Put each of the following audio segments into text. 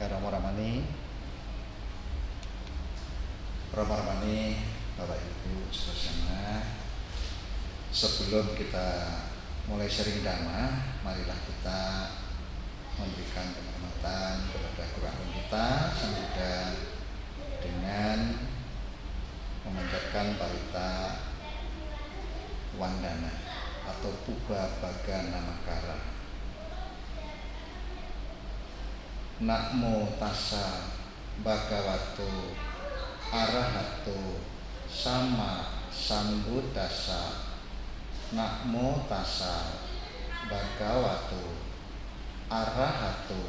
Rama-Ramani, Bapak Ibu saudara, sebelum kita mulai sharing dhamma, marilah kita memberikan penghormatan kepada guru agung kita Sang Buddha dengan memanjatkan parita wandana atau puba baga namakara. Namo tassa bhagavato arahato sama sambuddhassa. Namo tassa bhagavato arahato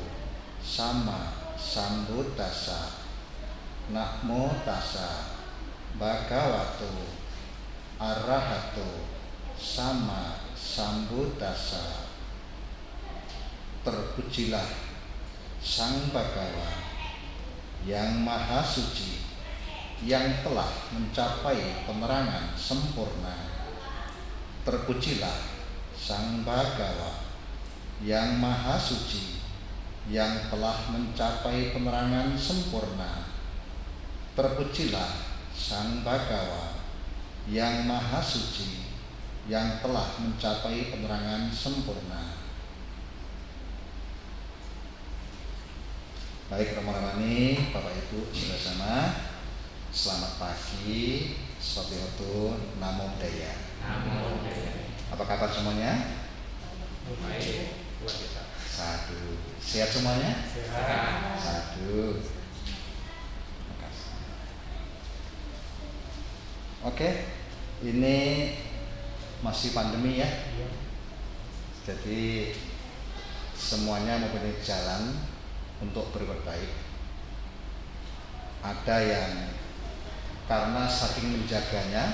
sama sambuddhassa. Namo tassa bhagavato arahato sama sambuddhassa. Terpujilah Sang Bhagawa yang Maha Suci, yang telah mencapai penerangan sempurna. Terpujilah Sang Bhagawa yang Maha Suci, yang telah mencapai penerangan sempurna. Terpujilah Sang Bhagawa yang Maha Suci, yang telah mencapai penerangan sempurna. Baik Rama-Ramani, Bapak Ibu saudara, selamat pagi. Swastiastu, Namo Buddhaya. Namo Buddhaya. Apa kabar semuanya? Baik, luar biasa. Satu. Sehat semuanya? Sehat. Satu. Makasih. Oke, ini masih pandemi ya. Jadi semuanya mempunyai jalan untuk berbuat baik. Ada yang karena saking menjaganya,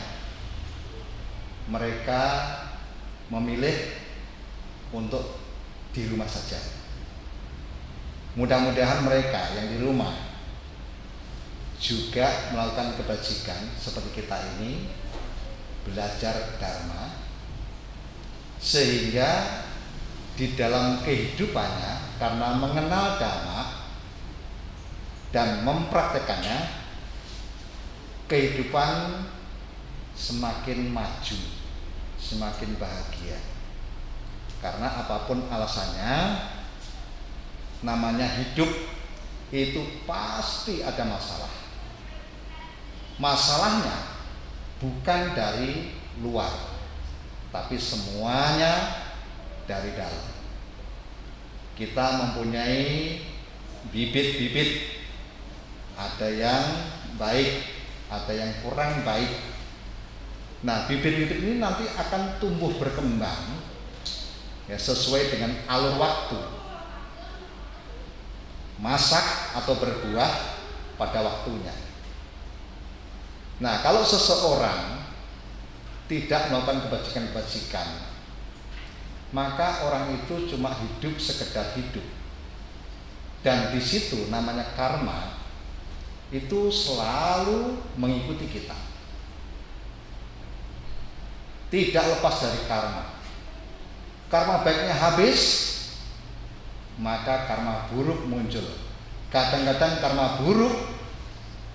mereka memilih untuk di rumah saja. Mudah-mudahan mereka yang di rumah juga melakukan kebajikan seperti kita ini, belajar dharma, sehingga di dalam kehidupannya karena mengenal dhamma dan mempraktekannya, kehidupan semakin maju, semakin bahagia. Karena apapun alasannya, namanya hidup itu pasti ada masalah. Masalahnya bukan dari luar, tapi semuanya dari dalam. Kita mempunyai bibit-bibit, ada yang baik, ada yang kurang baik. Nah, bibit-bibit ini nanti akan tumbuh berkembang ya, sesuai dengan alur waktu. Masak atau berbuah pada waktunya. Nah, kalau seseorang tidak melakukan kebajikan-kebajikan, maka orang itu cuma hidup sekedar hidup. Dan di situ namanya karma itu selalu mengikuti kita. Tidak lepas dari karma. Karma baiknya habis, maka karma buruk muncul. Kadang-kadang karma buruk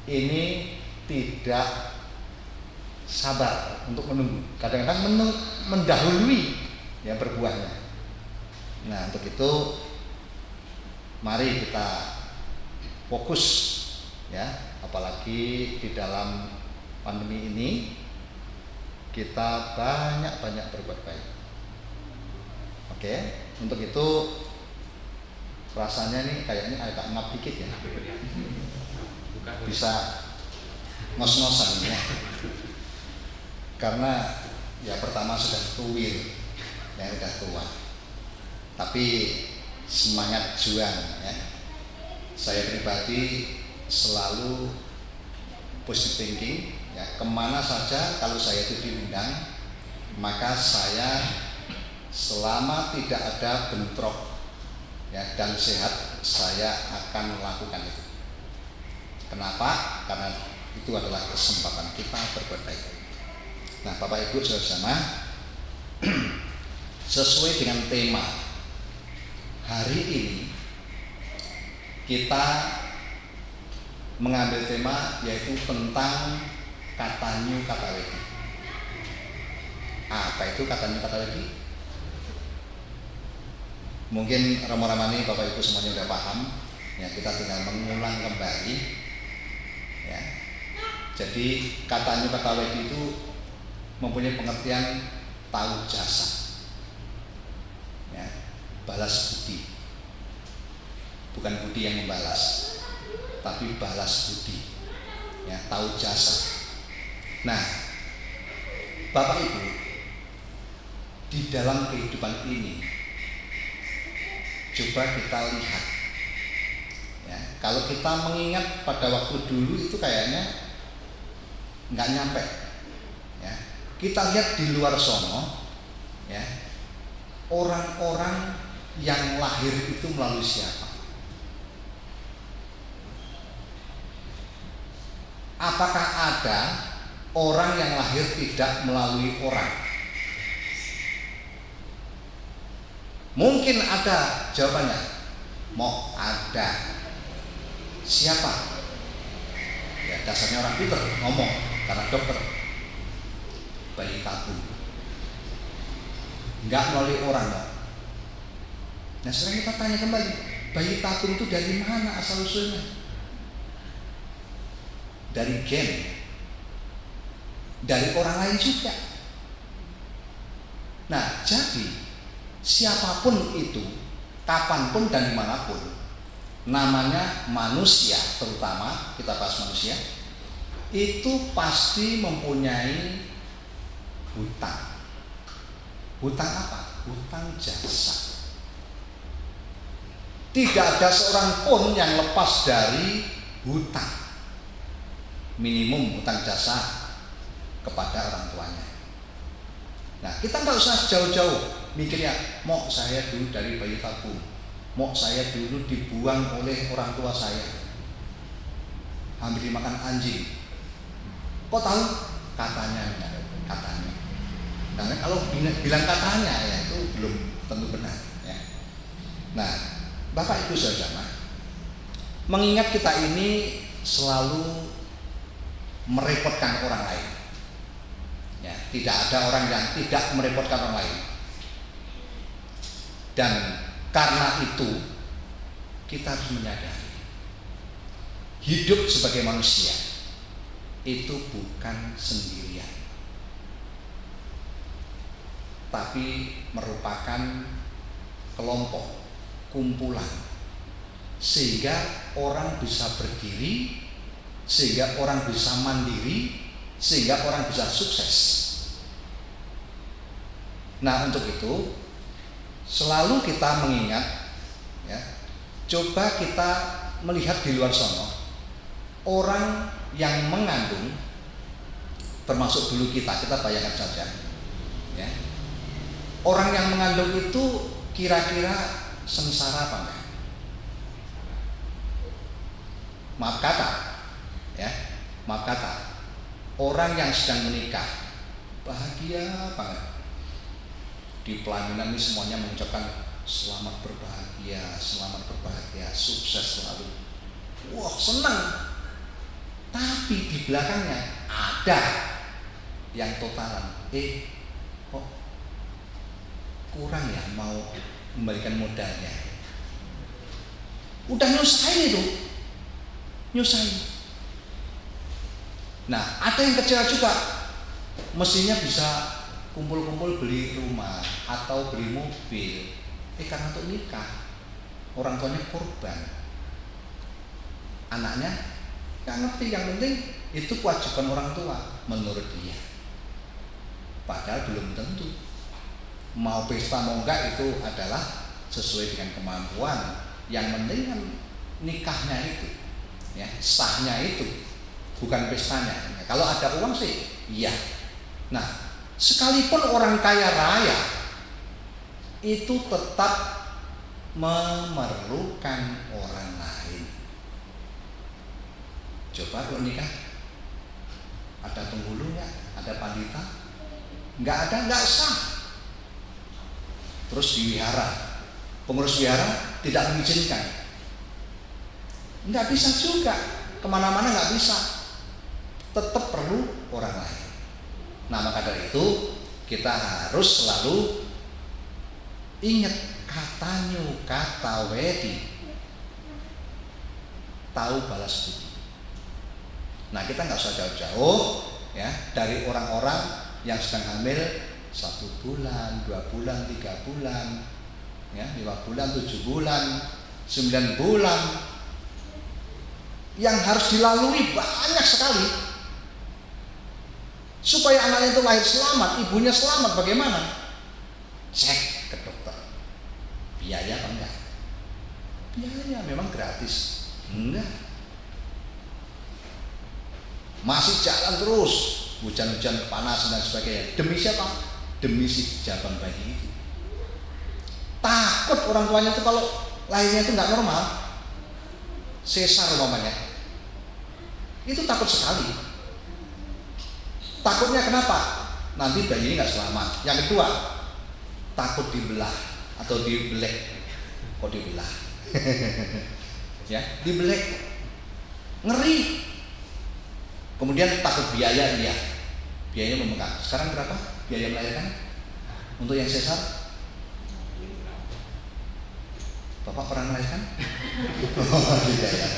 ini tidak sabar untuk menunggu. Kadang-kadang mendahului yang berbuahnya. Nah, untuk itu mari kita fokus ya, apalagi di dalam pandemi ini kita banyak-banyak berbuat baik. Oke, untuk itu rasanya nih kayaknya agak ngap dikit ya. Bisa ngos-ngosan ya. Karena ya pertama sudah tuwir, ya udah tua. Tapi semangat juang ya. Saya pribadi selalu positive thinking ya, kemana saja kalau saya itu diundang, maka saya selama tidak ada bentrok ya dan sehat, saya akan melakukan itu. Kenapa? Karena itu adalah kesempatan kita berbuat baik. Nah, Bapak Ibu saudara, sesuai dengan tema hari ini, kita mengambil tema yaitu tentang kata new kata weki. Apa itu kata new kata weki? Mungkin rama-ramani Bapak Ibu semuanya sudah paham. Ya, kita tinggal mengulang kembali. Ya. Jadi kata new kata weki itu mempunyai pengertian tahu jasa. Ya, balas budi. Bukan budi yang membalas, tapi balas budi. Ya, tahu jasa. Nah, Bapak Ibu, di dalam kehidupan ini coba kita lihat. Ya, kalau kita mengingat pada waktu dulu itu kayaknya nggak nyampe. Ya, kita lihat di luar sono, ya, orang-orang yang lahir itu melalui siapa? Apakah ada orang yang lahir tidak melalui orang? Mungkin ada jawabannya. Mau ada. Siapa? Ya, dasarnya orang pintar ngomong karena dokter. Bayi tabung. Enggak melalui orang, no. Nah, sekarang kita tanya kembali, bayi tabung itu dari mana asal usulnya? Dari gen, dari orang lain juga. Nah, jadi siapapun itu, kapanpun dan dimanapun, namanya manusia, terutama kita bahas manusia, itu pasti mempunyai hutang. Hutang apa? Hutang jasa. Tidak ada seorang pun yang lepas dari hutang. Minimum hutang jasa kepada orang tuanya. Nah, kita nggak usah jauh-jauh mikirnya, mau saya dulu dari bayi tabung, mau saya dulu dibuang oleh orang tua saya, hampir dimakan anjing. Kok tahu? Katanya. Karena kalau bilang katanya ya itu belum tentu benar. Ya. Nah, Bapak Ibu Saudara, mengingat kita ini selalu merepotkan orang lain. Ya, tidak ada orang yang tidak merepotkan orang lain. Dan karena itu kita harus menyadari hidup sebagai manusia itu bukan sendirian, tapi merupakan kelompok, kumpulan, sehingga orang bisa berdiri, sehingga orang bisa mandiri, sehingga orang bisa sukses. Nah, untuk itu selalu kita mengingat, ya, coba kita melihat di luar sana orang yang mengandung, termasuk dulu kita bayangkan saja, ya, orang yang mengandung itu kira-kira sengsara apa enggak? Maaf kata, ya, maaf kata, orang yang sedang menikah bahagia banget. Di pelaminan ini semuanya mengucapkan selamat berbahagia, sukses selalu. Wah, senang. Tapi di belakangnya ada yang totalan. Kok kurang ya mau kembalikan modalnya. Udah nyusahin itu. Nyusahin. Nah, ada yang kecewa juga. Mestinya bisa kumpul-kumpul beli rumah atau beli mobil. Karena untuk nikah, orang tuanya korban. Anaknya nggak ngerti, yang penting itu kewajiban orang tua menurut dia. Padahal belum tentu. Mau pesta mau enggak itu adalah sesuai dengan kemampuan. Yang penting kan nikahnya itu, ya, sahnya itu, bukan pestanya. Kalau ada uang sih, iya. Nah, sekalipun orang kaya raya itu tetap memerlukan orang lain. Coba kalau nikah, ada penghulu nggak? Ada pandita? Nggak ada, nggak sah. Terus di wihara, pengurus wihara tidak mengizinkan. Nggak bisa juga, kemana-mana nggak bisa, tetap perlu orang lain. Nah maka dari itu kita harus selalu ingat kata wedi, tahu balas budi. Nah kita nggak usah jauh-jauh ya dari orang-orang yang sedang hamil 1 bulan, 2 bulan, 3 bulan, ya 5 bulan, 7 bulan, 9 bulan, yang harus dilalui banyak sekali supaya anaknya itu lahir selamat, ibunya selamat. Bagaimana? Cek ke dokter. Biaya apa enggak? Biaya memang gratis? Enggak. Masih jalan terus, hujan-hujan, panas dan sebagainya. Demi siapa? Demi si jaban bayi itu. Takut orang tuanya itu kalau lahirnya itu nggak normal, sesar umpamanya, itu takut sekali. Takutnya kenapa? Nanti bayi ini nggak selamat. Yang kedua, takut dibelah atau dibelek. Kok dibelah? Ya, dibelek, ngeri. Kemudian takut biaya dia, biayanya membengkak. Sekarang berapa biaya melahirkan untuk yang sesar? Bapak pernah melahirkan? Oh tidak ya.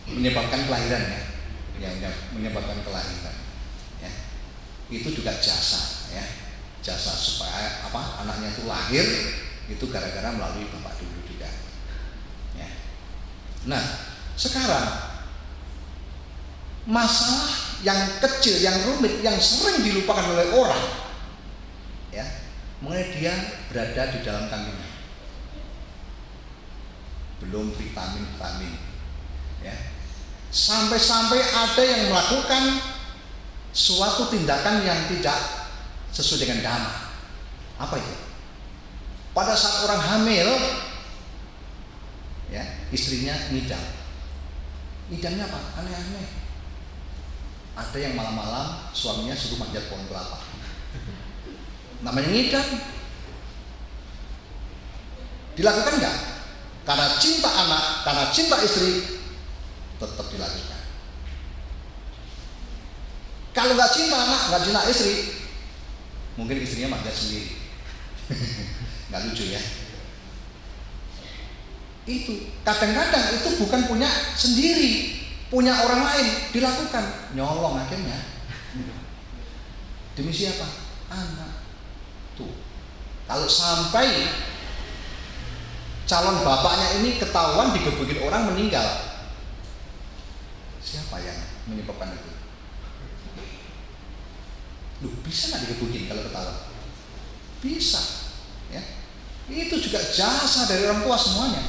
Menyebabkan kelahiran ya, yang menyebabkan kelahiran. Ya. Itu juga jasa ya, jasa supaya apa? Anaknya itu lahir itu gara-gara melalui bapak dulu juga. Ya. Nah sekarang masalah yang kecil, yang rumit, yang sering dilupakan oleh orang, ya, mengenai dia berada di dalam kandungan, belum vitamin, ya, sampai-sampai ada yang melakukan suatu tindakan yang tidak sesuai dengan dhamma. Apa itu? Pada saat orang hamil, ya, istrinya ngidam. Ngidamnya apa? Aneh-aneh. Ada yang malam-malam suaminya suruh manjat pohon kelapa. Namanya ngidam. Dilakukan enggak? Karena cinta anak, karena cinta istri, tetap dilakukan. Kalau nggak cinta anak, nggak cinta istri, mungkin istrinya manjat sendiri. Nggak lucu ya? Itu kadang-kadang itu bukan punya sendiri, punya orang lain, dilakukan, nyolong akhirnya. Demi siapa? Anak. Tuh. Kalau sampai calon bapaknya ini ketahuan digebukin orang meninggal, siapa yang menyebabkan itu? Loh, bisa nggak digebukin kalau ketahuan? Bisa, ya. Itu juga jasa dari orang tua semuanya,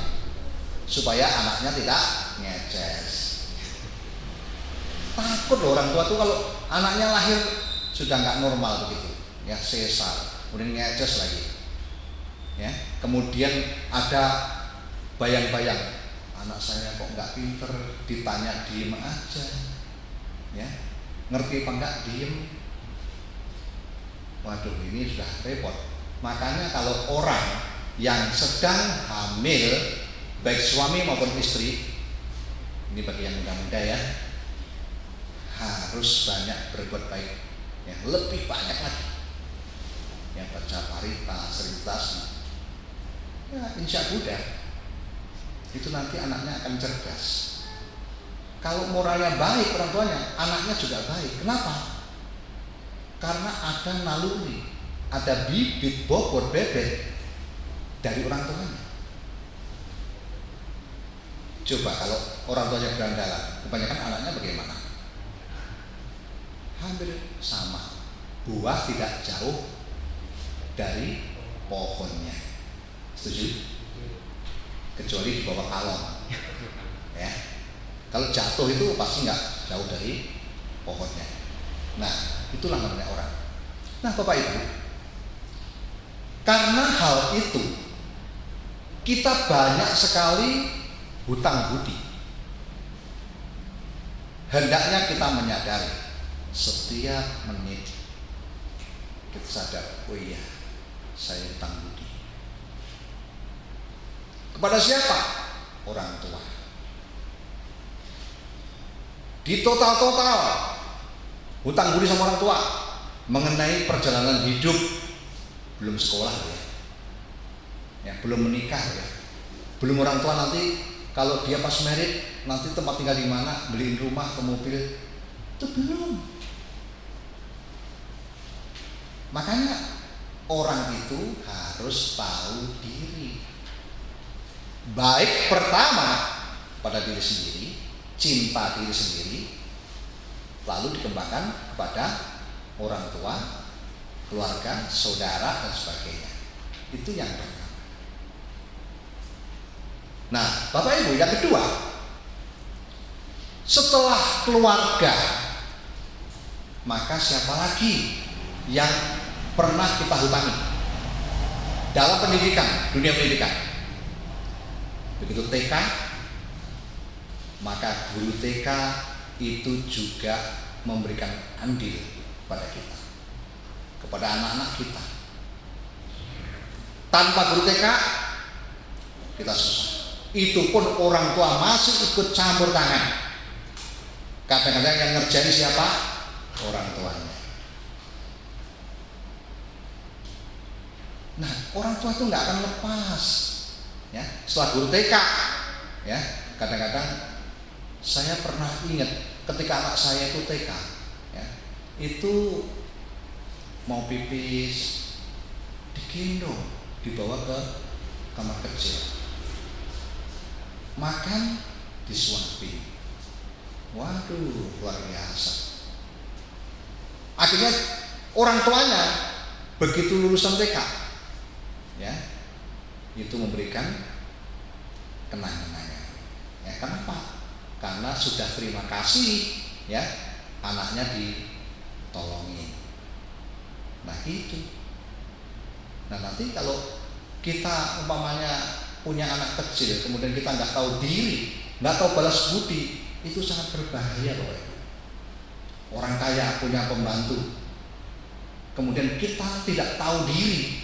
supaya anaknya tidak ngeces. Takut loh orang tua tuh kalau anaknya lahir sudah nggak normal begitu, ya sesar, kemudian ngeces lagi, ya. Kemudian ada bayang-bayang, anak saya kok nggak pinter, ditanya diem aja, ya, ngerti apa nggak diem. Waduh, ini sudah repot. Makanya kalau orang yang sedang hamil, baik suami maupun istri, ini bagi yang muda-muda ya, harus banyak berbuat baik, ya, lebih banyak lagi, ya, baca parita, serintas, ya, insya Buddha itu nanti anaknya akan cerdas. Kalau moralnya baik orang tuanya, anaknya juga baik. Kenapa? Karena ada naluri, ada bibit bobot bebek dari orang tuanya. Coba kalau orang tuanya berandalan, kebanyakan anaknya bagaimana? Hampir sama, buah tidak jauh dari pohonnya. Setuju? Kecuali di bawah kalong, ya. Kalau jatuh itu pasti nggak jauh dari pohonnya. Nah, itulah namanya orang. Nah, Bapak Ibu, karena hal itu kita banyak sekali hutang budi. Hendaknya kita menyadari setiap menit kita sadar, oh iya, saya hutang budi. Kepada siapa? orang tua. Di total hutang budi sama orang tua mengenai perjalanan hidup, belum sekolah ya, belum menikah ya, belum orang tua nanti kalau dia pas merit nanti tempat tinggal di mana, beliin rumah ke mobil, itu belum. Makanya orang itu harus tahu diri. Baik pertama pada diri sendiri, cinta diri sendiri, lalu dikembangkan kepada orang tua, keluarga, saudara, dan sebagainya. Itu yang pertama. Nah, Bapak Ibu, yang kedua, setelah keluarga, maka siapa lagi yang pernah kita hutangi dalam pendidikan, dunia pendidikan? Begitu TK, maka guru TK itu juga memberikan andil pada kita, kepada anak-anak kita. Tanpa guru TK kita susah. Itu pun orang tua masih ikut campur tangan. Kadang-kadang yang ngerjain siapa? Orang tuanya. Nah, orang tua itu nggak akan lepas. Ya, setelah guru TK, ya, kadang-kadang saya pernah ingat ketika anak saya itu TK, ya, itu mau pipis, digendong, dibawa ke kamar kecil. Makan disuapin. Waduh, luar biasa. Akhirnya orang tuanya begitu lulusan TK, ya, itu memberikan kenang-kenangan. Ya, kenapa? Karena sudah terima kasih, ya, anaknya ditolongin. Nah itu. Nah nanti kalau kita umpamanya punya anak kecil, kemudian kita nggak tahu diri, nggak tahu balas budi, itu sangat berbahaya loh. Orang kaya punya pembantu, kemudian kita tidak tahu diri,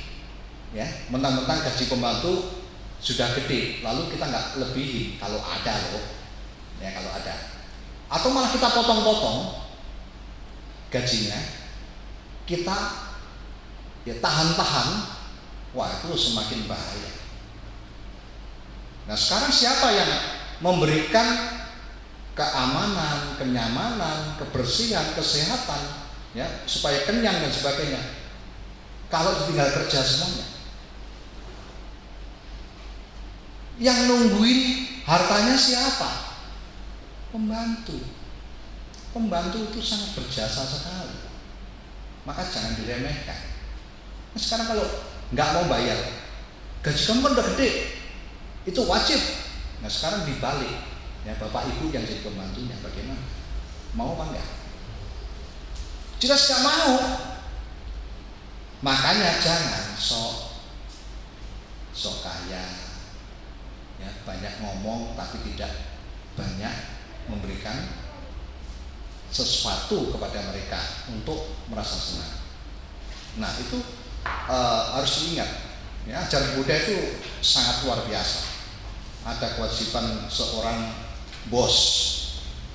ya, mentang-mentang gaji pembantu sudah gede, lalu kita nggak lebihin kalau ada loh, ya kalau ada, atau malah kita potong-potong gajinya, kita ya tahan-tahan, wah itu semakin bahaya. Nah sekarang siapa yang memberikan keamanan, kenyamanan, kebersihan, kesehatan, ya, supaya kenyang dan sebagainya? Kalau tinggal kerja semuanya, yang nungguin hartanya siapa? Pembantu. Pembantu itu sangat berjasa sekali, maka jangan diremehkan. Nah, sekarang kalau nggak mau bayar, gaji kamu kan udah gede, itu wajib. Nah sekarang dibalik, ya, bapak ibu yang jadi pembantunya bagaimana? Mau apa enggak? Jelas gak mau. Makanya jangan sok kaya, ya, banyak ngomong tapi tidak banyak memberikan sesuatu kepada mereka untuk merasa senang. Nah itu harus diingat, ya, ajaran Buddha itu sangat luar biasa. Ada kewajiban seorang bos,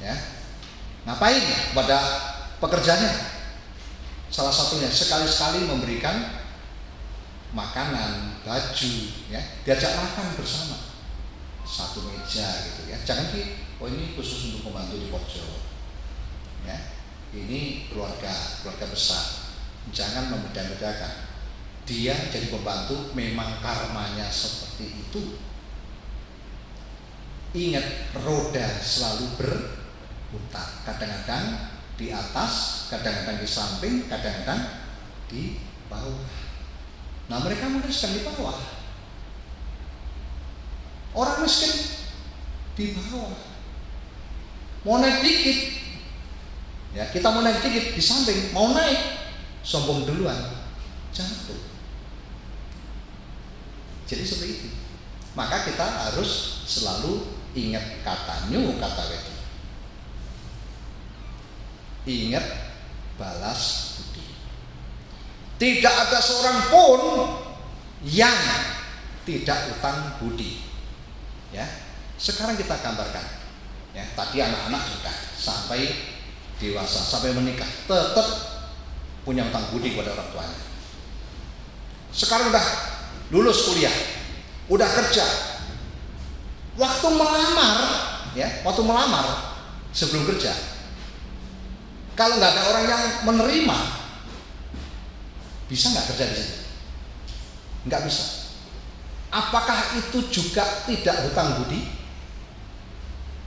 ya, ngapain pada pekerjaannya? Salah satunya sekali-sekali memberikan makanan, baju, ya, diajak makan bersama satu meja gitu, ya. Jangan ini khusus untuk pembantu di pojok, ya, ini keluarga besar. Jangan membeda-bedakan. Dia jadi pembantu memang karmanya seperti itu. Ingat, roda selalu berputar. Kadang-kadang di atas, kadang-kadang di samping, kadang-kadang di bawah. Nah mereka mungkin sedang di bawah. Orang miskin di bawah. Mau naik dikit, ya, kita mau naik dikit di samping, mau naik, sombong duluan, jatuh. Jadi seperti itu. Maka kita harus selalu ingat kata wetu. Ingat balas budi. Tidak ada seorang pun yang tidak utang budi, ya. Sekarang kita gambarkan, ya, tadi anak-anak juga sampai dewasa, sampai menikah, tetap punya hutang budi kepada orang tuanya. Sekarang udah lulus kuliah, udah kerja, waktu melamar, ya, waktu melamar sebelum kerja, kalau nggak ada orang yang menerima, bisa nggak kerja di situ? Nggak bisa. Apakah itu juga tidak hutang budi?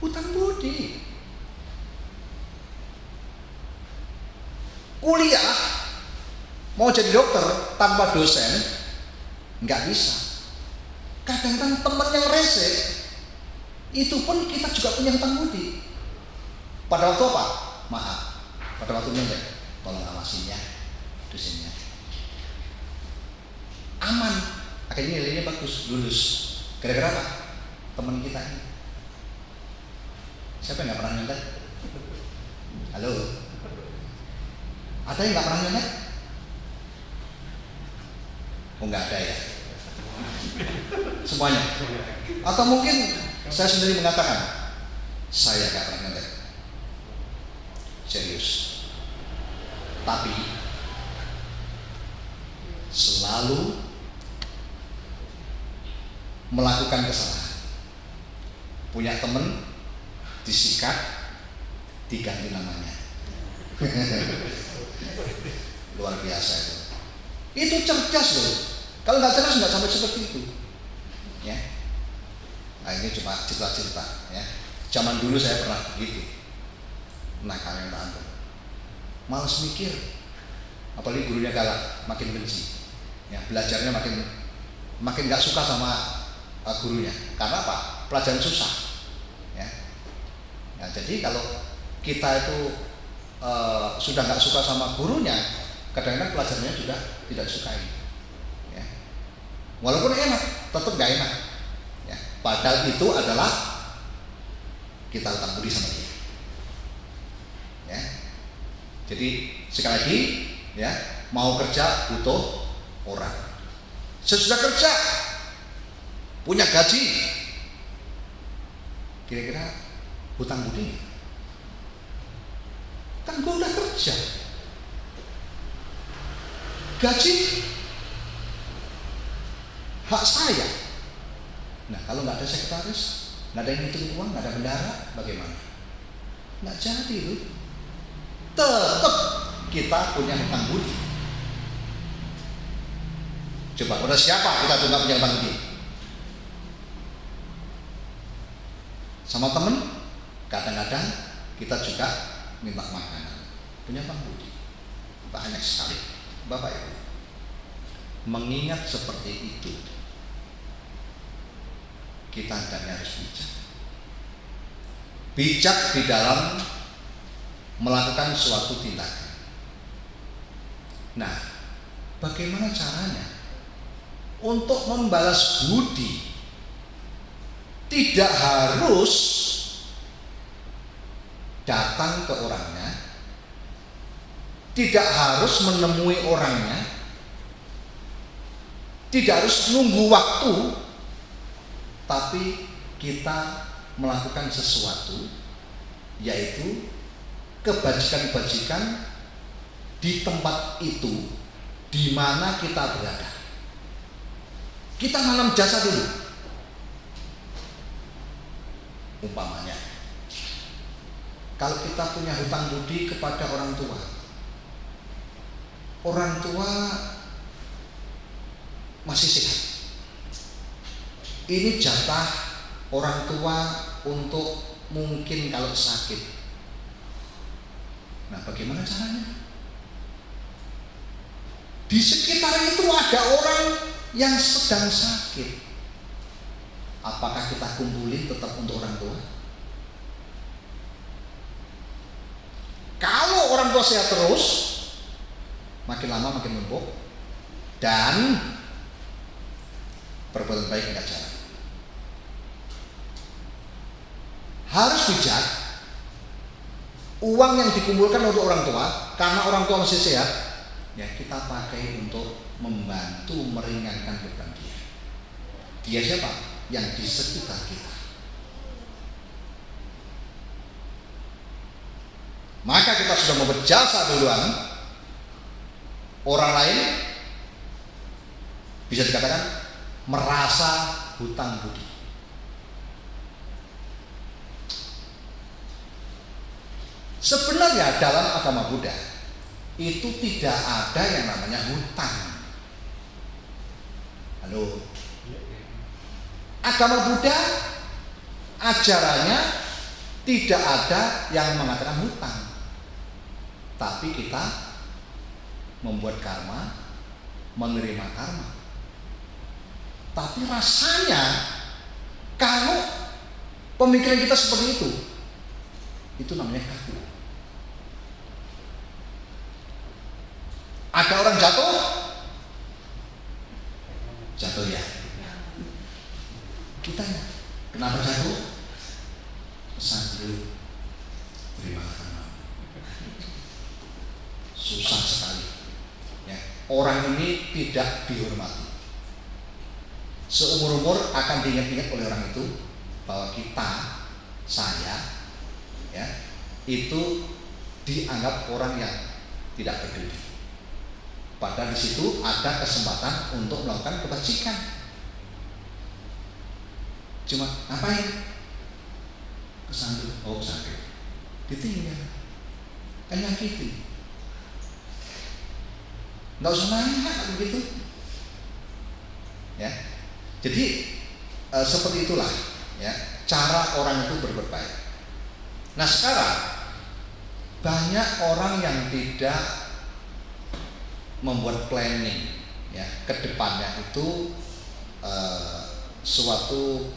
Hutang budi. Kuliah mau jadi dokter tanpa dosen nggak bisa. Kadang-kadang teman yang rese itu pun kita juga punya hutang budi. Pada waktu apa? Maaf, pada waktu nyontek, tolong awasinya, dosennya. Aman, akhirnya nilainya bagus, lulus. Gara-gara apa? Teman kita ini. Siapa yang nggak pernah nyontek? Halo? Ada yang nggak pernah nyontek? Oh, nggak ada ya? Semuanya? Atau mungkin saya sendiri mengatakan saya nggak pernah nyontek. Serius. Tapi selalu melakukan kesalahan. Punya teman disikat, diganti namanya. Luar biasa itu. Itu cerdas loh. Kalau nggak cerdas nggak sampai seperti itu. Ya. Nah, ini cuma cerita-cerita. Ya. Zaman dulu saya pernah begitu. Nakal yang tak ampun. Males mikir. Apalagi gurunya galak, makin benci. Ya, belajarnya makin nggak suka sama gurunya. Karena apa? Pelajaran susah. Ya. Nah, jadi kalau kita itu sudah nggak suka sama gurunya, kadang-kadang pelajarannya juga tidak sukai. Ya. Walaupun enak, tetap nggak enak. Ya. Padahal itu adalah kita hutang budi sama dia. Ya. Jadi sekali lagi, ya, mau kerja butuh orang. Sesudah kerja punya gaji, kira-kira hutang budi? Kan gue udah kerja, gaji hak saya. Nah, kalau nggak ada sekretaris, nggak ada yang hitung uang, nggak ada bendara, bagaimana? Nggak jadi loh. Tetap kita punya hutang budi. Coba, udah siapa kita tuh nggak punya hutang budi? Sama temen, kadang-kadang kita juga minta makanan, punya hutang budi. Banyak sekali, Bapak Ibu. Mengingat seperti itu, kita hendaknya harus bijak. Bijak di dalam melakukan suatu tindakan. Nah, bagaimana caranya untuk membalas budi? Tidak harus datang ke orangnya, tidak harus menemui orangnya, tidak harus nunggu waktu, tapi kita melakukan sesuatu, yaitu kebajikan-kebajikan di tempat itu di mana kita berada. Kita nanam jasa dulu. Umpamanya, kalau kita punya hutang budi kepada orang tua masih sehat, ini jatah orang tua untuk mungkin kalau sakit. Nah, bagaimana caranya? Di sekitar itu ada orang yang sedang sakit. Apakah kita kumpulin tetap untuk orang tua? Kalau orang tua sehat terus, makin lama makin numpuk, dan perbuatan baik nggak jalan. Harus bijak. Uang yang dikumpulkan untuk orang tua, karena orang tua masih sehat, ya kita pakai untuk membantu meringankan beban dia. Dia siapa? Yang di sekitar kita. maka kita sudah mau berjasa duluan, orang lain bisa dikatakan merasa hutang budi. Sebenarnya dalam agama Buddha itu tidak ada yang namanya hutang. Halo. Agama Buddha ajarannya tidak ada yang mengatakan hutang. Tapi kita membuat karma, menerima karma. Tapi rasanya kalau pemikiran kita seperti itu namanya kaku. Ada orang jatuh ya. Kita kenapa jatuh? Kesanjung, terima kasih. Susah sekali. Ya, orang ini tidak dihormati. Seumur-umur akan diingat-ingat oleh orang itu bahwa saya, ya, itu dianggap orang yang tidak peduli. Padahal di situ ada kesempatan untuk melakukan kebajikan. Cuma ngapain? Kesandung, kesandung, ditinggal, kan nyakiti. Nggak usah nanya kalau begitu, ya. Jadi seperti itulah, ya, cara orang itu berbuat baik. Nah sekarang banyak orang yang tidak membuat planning, ya, ke depannya itu suatu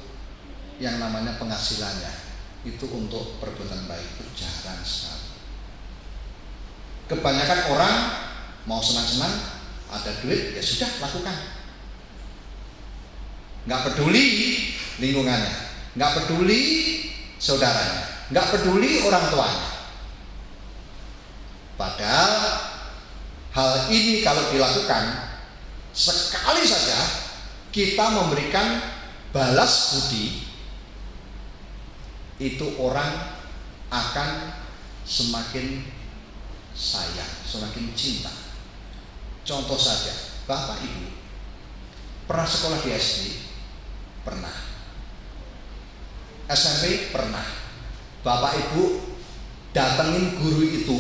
yang namanya penghasilannya itu untuk perbuatan baik itu jarang sekali. Kebanyakan orang mau senang-senang, ada duit ya sudah lakukan. Nggak peduli lingkungannya, nggak peduli saudaranya, nggak peduli orang tuanya. Padahal hal ini kalau dilakukan sekali saja kita memberikan balas budi, itu orang akan semakin sayang, semakin cinta. Contoh saja, Bapak Ibu pernah sekolah di SD? Pernah. SMP? Pernah. Bapak Ibu datengin guru itu,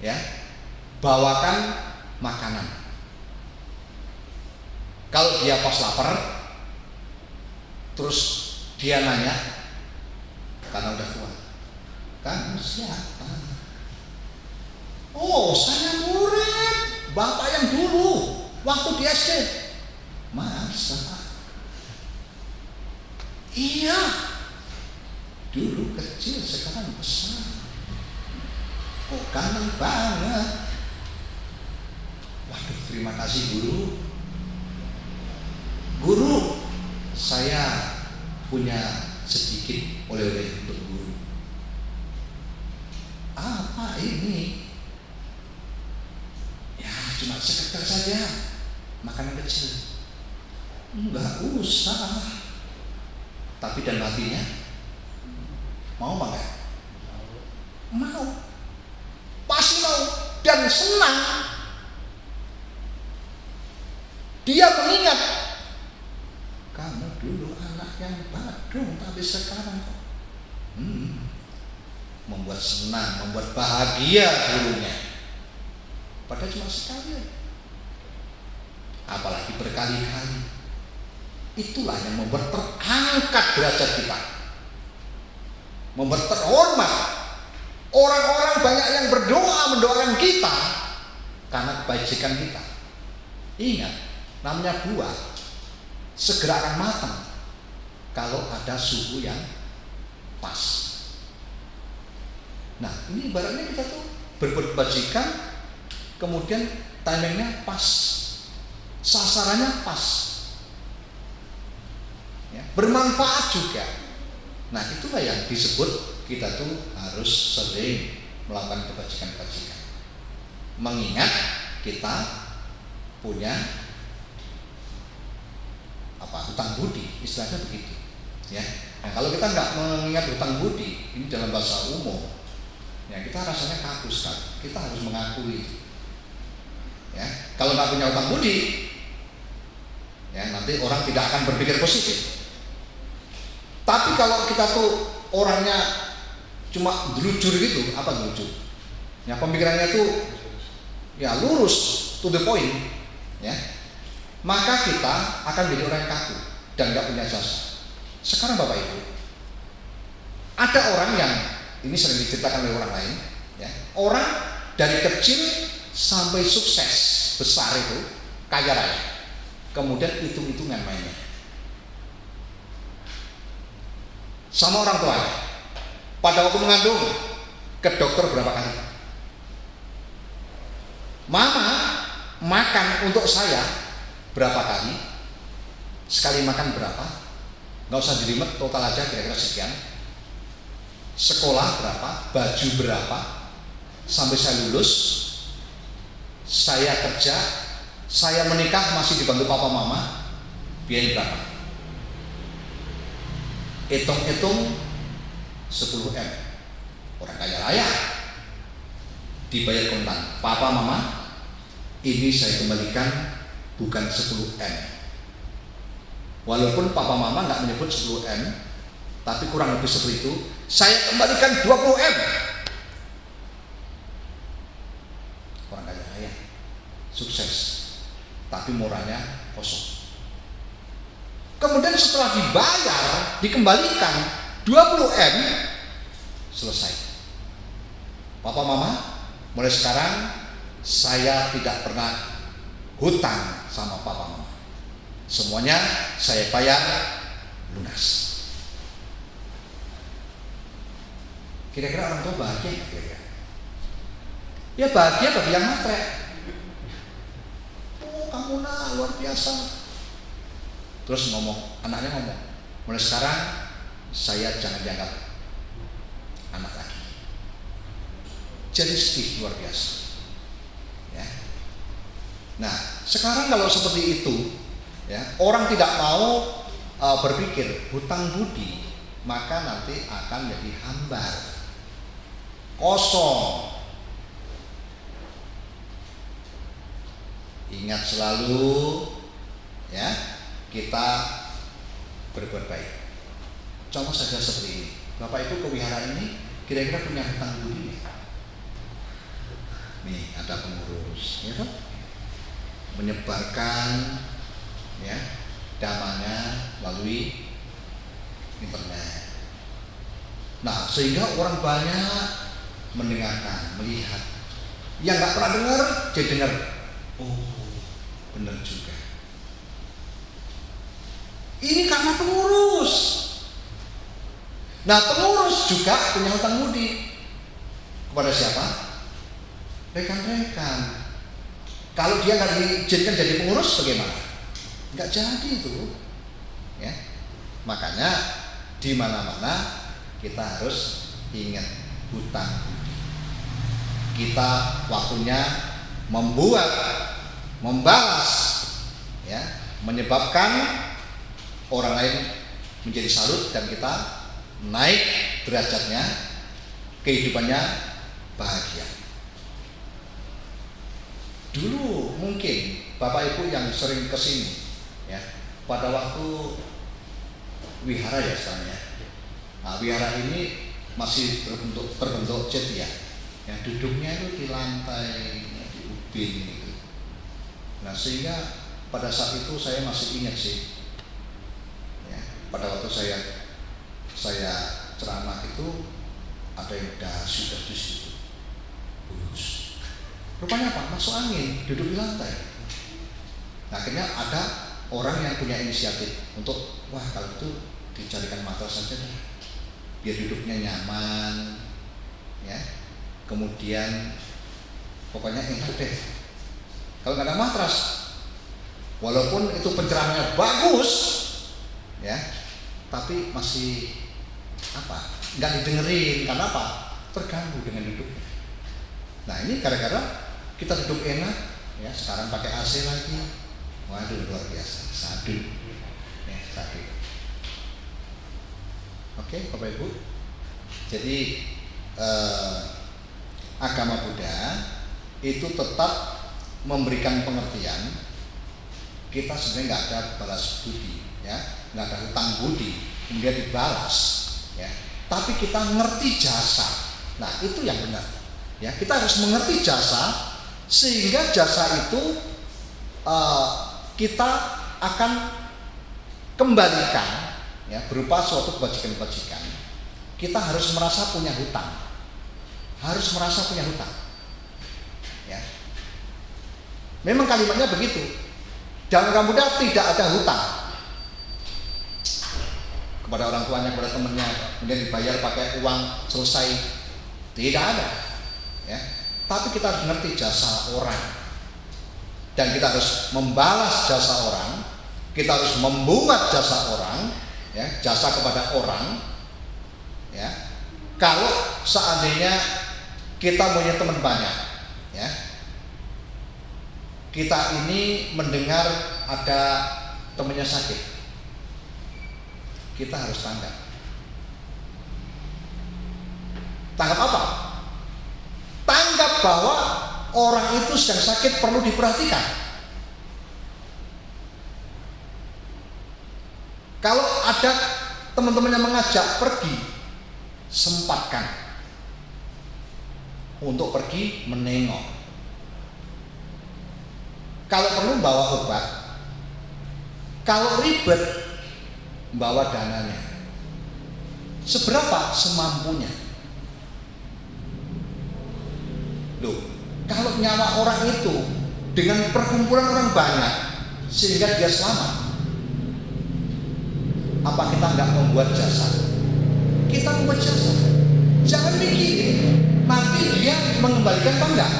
ya, bawakan makanan. Kalau dia pas lapar, terus dia nanya, karena udah tua, kamu siapa? Oh, saya murid Bapak yang dulu waktu di SD. Masa? Iya, dulu kecil sekarang besar. Kok ganteng banget. Waduh, terima kasih guru. Guru, saya punya sedikit oleh-oleh untuk guru. Apa ini? Ya cuma sekedar saja, makanan kecil. Enggak usah. Tapi dan hatinya mau apa enggak? Mau. Pasti mau dan senang. Dia mengingat, kamu dulu anak yang badung, tapi sekarang membuat senang, membuat bahagia gurunya. Padahal cuma sekali, apalagi berkali-kali. Itulah yang membuat terangkat derajat kita, membuat terhormat. Orang-orang banyak yang berdoa mendoakan kita karena kebajikan kita. Ingat, namanya buah segera akan matang kalau ada suhu yang pas. Nah, ini ibaratnya kita tuh berbuat kebajikan, kemudian timingnya pas, sasarannya pas, ya, bermanfaat juga. Nah, itulah yang disebut kita tuh harus sering melakukan kebajikan-kebajikan, mengingat kita punya hutang budi, istilahnya begitu. Ya. Nah, kalau kita nggak mengingat hutang budi, ini dalam bahasa umum, ya kita rasanya kaku sekali. Kita harus mengakui. Ya, kalau nggak punya hutang budi, ya nanti orang tidak akan berpikir positif. Tapi kalau kita tuh orangnya cuma delujur gitu, apa delujur? Ya pemikirannya tuh ya lurus, to the point, ya. Maka kita akan menjadi orang yang kaku dan nggak punya jasa. Sekarang Bapak Ibu, ada orang yang ini sering diceritakan oleh orang lain, ya. Orang dari kecil sampai sukses besar itu kaya raya, kemudian hitung-hitungan mainnya sama orang tua. Pada waktu mengandung ke dokter berapa kali? Mama makan untuk saya berapa kali? Sekali makan berapa? Nggak usah jelimet, total aja kira-kira sekian. Sekolah berapa? Baju berapa? Sampai saya lulus, saya kerja, saya menikah masih dibantu papa mama, biaya berapa? Hitung-hitung 10 M. Orang kaya raya dibayar kontan. Papa mama, ini saya kembalikan bukan 10 M. Walaupun papa mama nggak menyebut 10 M, tapi kurang lebih seperti itu. Saya kembalikan 20 M. Orang kaya raya, sukses, tapi moralnya kosong. Kemudian setelah dibayar, dikembalikan 20 M, selesai. Papa mama, mulai sekarang saya tidak pernah hutang sama papa mama. Semuanya saya bayar lunas. Kira-kira orang tua bahagia nggak kira-kira? Ya bahagia bagi yang matre. Oh kamu nak luar biasa. Terus anaknya ngomong, mulai sekarang saya jangan dianggap anak lagi. Jadi sedih luar biasa. Ya. Nah, sekarang kalau seperti itu, ya, orang tidak mau berpikir hutang budi, maka nanti akan jadi hambar, kosong. Ingat selalu, ya, kita berbuat baik. Contoh saja seperti ini, Bapak Ibu ke wihara ini kira-kira punya hutang budi? Nih ada pengurus, ya kan? Menyebarkan, ya, damanya melalui internet. Nah sehingga orang banyak mendengarkan, melihat. Yang nggak pernah dengar, jadi dengar. Oh, benar juga. Ini karena pengurus. Nah pengurus juga punya hutang budi kepada siapa? Rekan-rekan. Kalau dia nggak dijadikan jadi pengurus bagaimana? Nggak jadi itu, ya. Makanya di mana-mana kita harus ingat hutang budi. Kita waktunya membalas, ya, menyebabkan orang lain menjadi salut dan kita naik derajatnya, kehidupannya bahagia. Dulu mungkin Bapak Ibu yang sering kesini, ya, pada waktu wihara ya sebenarnya. Nah, wihara ini masih terbentuk jet ya. Ya, duduknya itu di lantai, di ubin gitu. Nah sehingga pada saat itu saya masih ingat sih, ya, pada waktu saya ceramah itu ada yang sudah di situ, bulus. Rupanya apa? Masuk angin, duduk di lantai. Nah, akhirnya ada orang yang punya inisiatif untuk, wah kalau itu dicarikan matras saja deh, biar duduknya nyaman, ya. Kemudian pokoknya enak deh. Kalau nggak ada matras, walaupun itu pencerahannya bagus, ya, tapi masih apa? Nggak didengerin. Karena apa? Terganggu dengan duduknya. Nah ini gara-gara kita duduk enak, ya, sekarang pakai AC lagi. Waduh luar biasa, sadu, ya, sadu. Oke, Bapak Ibu. Jadi agama Buddha itu tetap memberikan pengertian kita sebenarnya nggak ada balas budi, ya, nggak ada hutang budi kemudian dibalas, ya. Tapi kita ngerti jasa. Nah, itu yang benar. Ya, kita harus mengerti jasa sehingga jasa itu kita akan kembalikan, ya, berupa suatu kebajikan-kebajikan. Kita harus merasa punya hutang, ya. Memang kalimatnya begitu. Dalam agama Buddha tidak ada hutang kepada orang tuanya, kepada temannya, kemudian dibayar pakai uang selesai, tidak ada, ya. Tapi kita harus mengerti jasa orang dan kita harus membalas jasa orang, kita harus membungat jasa orang, ya, jasa kepada orang, ya. Kalau seandainya kita punya teman banyak, ya, kita ini mendengar ada temannya sakit, kita harus tanggap. Tanggap apa? Tanggap bahwa orang itu sedang sakit, perlu diperhatikan. Kalau ada teman-teman yang mengajak pergi, sempatkan untuk pergi menengok. Kalau perlu bawa obat, kalau ribet bawa dananya. Seberapa? Semampunya. Loh, kalau nyawa orang itu dengan perkumpulan orang banyak sehingga dia selamat, apa kita nggak membuat jasa? Kita membuat jasa. Jangan mikirin nanti dia mengembalikan apa enggak.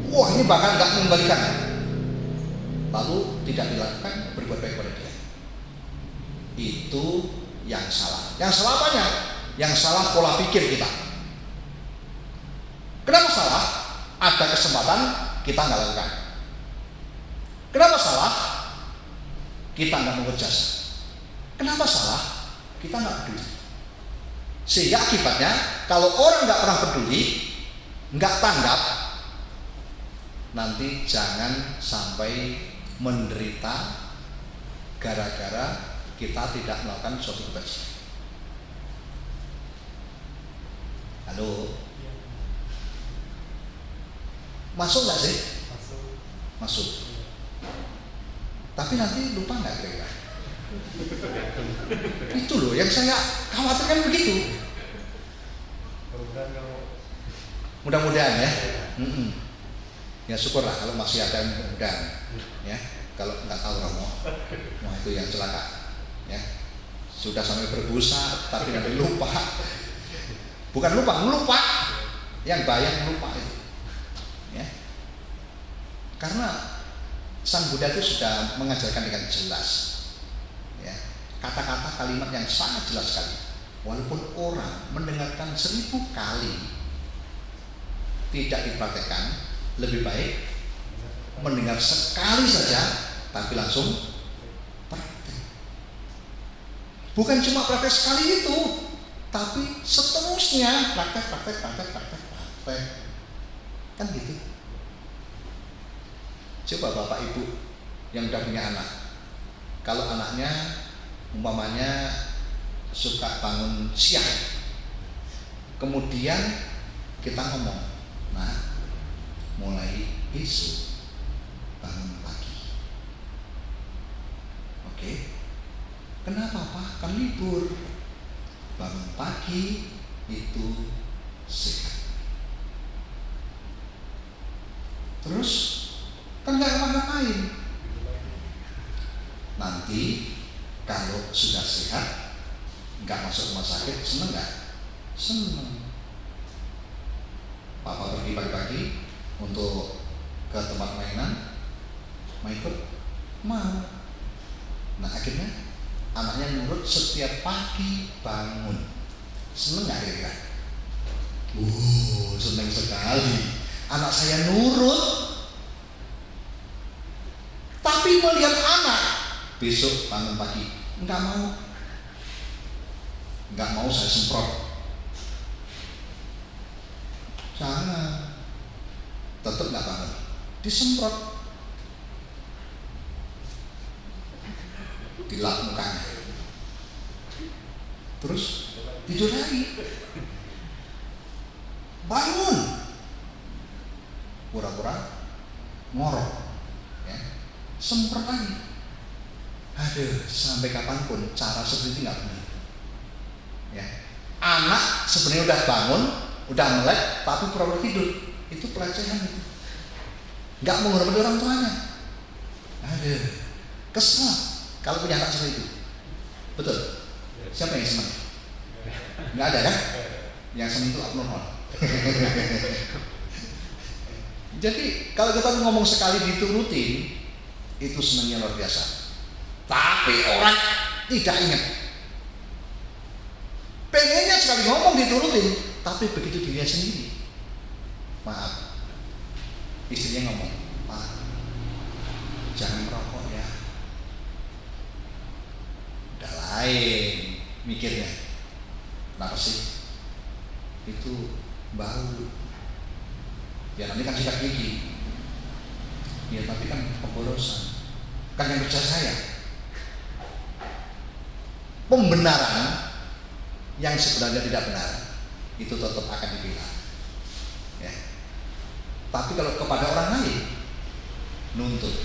Wah, ini bakal nggak mengembalikan, lalu tidak dilakukan, berbuat baik pada dia. Itu yang salah. Yang salah apanya? Yang salah pola pikir kita. Kenapa salah? Ada kesempatan kita nggak lakukan. Kenapa salah? Kita nggak membuat jasa. Kenapa salah? Kita nggak peduli. Sehingga akibatnya kalau orang nggak pernah peduli, nggak tanggap, nanti jangan sampai menderita gara-gara kita tidak melakukan suatu kebajikan. Halo, masuk nggak sih? Masuk. Tapi nanti lupa nggak kira-kira? Itu loh yang saya khawatirkan begitu. Mudah-mudahan ya. Ya syukurlah kalau masih ada yang mudah-mudahan, ya. Kalau nggak tahu Romo, wah itu yang celaka, ya. Sudah sampai berbusa tapi nanti lupa. Bukan lupa, melupa. Yang bayang lupa itu, ya. Karena Sang Buddha itu sudah mengajarkan dengan jelas, ya. Kata-kata kalimat yang sangat jelas sekali. Walaupun orang mendengarkan 1000 kali tidak dipraktekkan, lebih baik mendengar sekali saja tapi langsung praktek. Bukan cuma praktek sekali itu, tapi seterusnya praktek. Kan gitu. Coba Bapak Ibu yang udah punya anak, kalau anaknya umpamanya suka bangun siang, kemudian kita ngomong, nah mulai besok bangun pagi. Oke. Kenapa Pak? Kan libur. Bangun pagi itu sehat. Terus kan nggak ngapa-ngapain. Nanti kalau sudah sehat, nggak masuk rumah sakit, seneng nggak? Seneng. Papa pergi pagi-pagi untuk ke tempat mainan, mau ikut? Mau. Nah akhirnya anaknya nurut setiap pagi bangun. Seneng gak kira-kira? Seneng sekali. Anak saya nurut. Tapi melihat anak besok bangun pagi, enggak mau. nggak mau saya semprot. Jangan, tetap nggak bangun, disemprot, dilap mukanya, terus tidur lagi, bangun, pura-pura ngorok, ya, semprot lagi. Aduh, sampai kapanpun cara seperti itu nggak benar. Ya, anak sebenarnya udah bangun, udah melek, tapi pura-pura tidur, itu pelecehan itu. Nggak menghormati orang tuanya. Aduh, kesel kalau punya anak seperti itu. Betul? Siapa yang senang? Nggak ada kan? Yang senang itu abnormal. Jadi kalau kita ngomong sekali diturutin, itu senangnya luar biasa. Tapi orang tidak ingat. Pengennya sekali ngomong diturutin, tapi begitu dirinya sendiri, maaf, istrinya ngomong, Pak, jangan merokok ya. Udah lain mikirnya. Kenapa sih? Itu bau. Ya nanti kan sikat gigi. Ya tapi kan pemborosan. Kan yang kerja saya. Pembenaran yang sebenarnya tidak benar itu tetap akan dibilang. Ya. Tapi kalau kepada orang lain nuntut,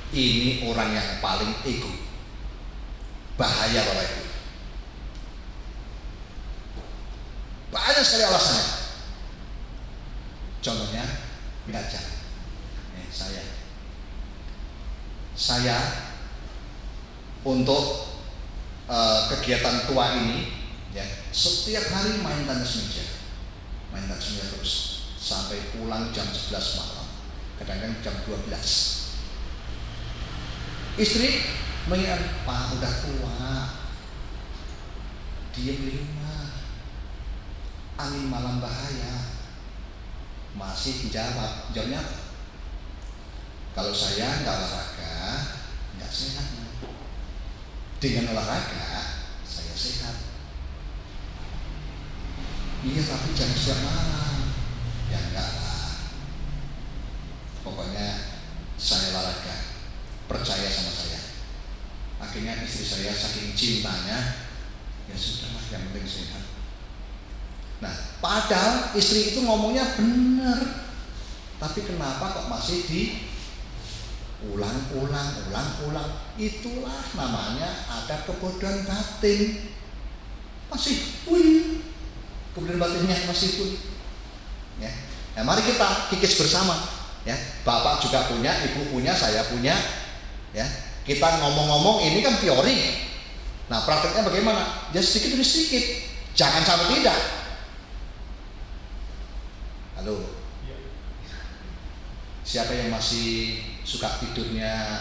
ini orang yang paling ego. Bahaya Bapak Ibu. Banyak sekali alasannya. Contohnya ngajak. Saya untuk kegiatan tua ini, ya, setiap hari main tenis meja terus sampai pulang jam 11 malam, kadang-kadang jam 12. Istri mengingat, Pak udah tua, diem di rumah, angin malam bahaya. Masih jawabnya, kalau saya nggak olahraga, nggak sehat. Dengan olahraga, saya sehat. Iya, tapi jangan setiap malam. Ya enggak lah. Pokoknya saya olahraga, percaya sama saya. Akhirnya istri saya saking cintanya, ya sudahlah, yang penting sehat. Nah, padahal istri itu ngomongnya benar, tapi kenapa kok masih ulang-ulang. Itulah namanya ada kebodohan batin. Masih kemudian batinnya masih pun. Ya. Nah, mari kita kikis bersama. Ya, Bapak juga punya, Ibu punya, saya punya. Ya, kita ngomong-ngomong ini kan teori. Nah, prakteknya bagaimana? Ya sedikit demi sedikit. Jangan sampai tidak. Halo. Siapa yang masih suka tidurnya